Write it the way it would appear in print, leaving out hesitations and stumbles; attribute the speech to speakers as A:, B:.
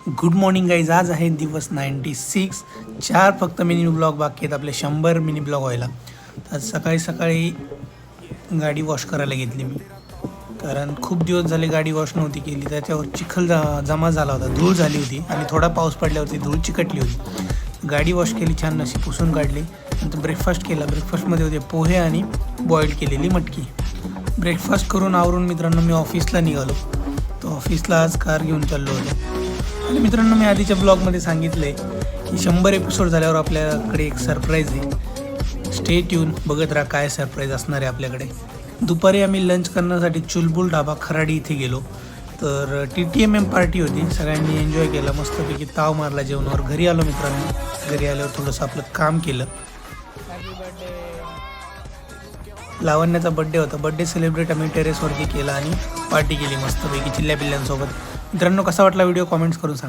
A: Good morning guys. आज आहे दिवस 96. 4 फक्त मिनी ब्लॉग बाकी आहेत आपले 100 मिनी ब्लॉग व्हायला. तर सकाळी सकाळी गाडी वॉश करायला घेतली मी, कारण खूप दिवस झाले गाडी वॉश नव्हती केली. त्याच्यावर चिखल जमा झाला होता, धूळ झाली होती आणि थोडा पाऊस पडल्यावरती धूळ चिकटली होती. गाडी वॉश केली, छान अशी पुसून काढली. नंतर ब्रेकफास्ट केला. ब्रेकफास्टमध्ये होते पोहे आणि बॉईल केलेली मटकी. ब्रेकफास्ट करून आवरून मित्रांनो मी ऑफिसला निघालो. तर ऑफिसला आज कार घेऊन चाललो होतो. आणि मित्रांनो, मी आधीच्या ब्लॉगमध्ये सांगितलं आहे की 100 एपिसोड झाल्यावर आपल्याकडे एक सरप्राईज आहे. स्टे ट्यून, बघत राहा काय सरप्राईज असणार आहे आपल्याकडे. दुपारी आम्ही लंच करण्यासाठी चुलबुल ढाबा खराडी इथे गेलो. तर TTMM पार्टी होती, सगळ्यांनी एन्जॉय केला, मस्तपैकी ताव मारला जेवणावर. घरी आलो मित्रांनो. घरी आल्यावर थोडंसं आपलं काम केलं. लावण्याचा बड्डे होता. बड्डे सेलिब्रेट आम्ही टेरेसवरती केला आणि पार्टी केली मस्तपैकी चिल्ल्या पिल्ल्यांसोबत. मित्रांनो, कसा वाटला व्हिडिओ कॉमेंट्स करून सांगा.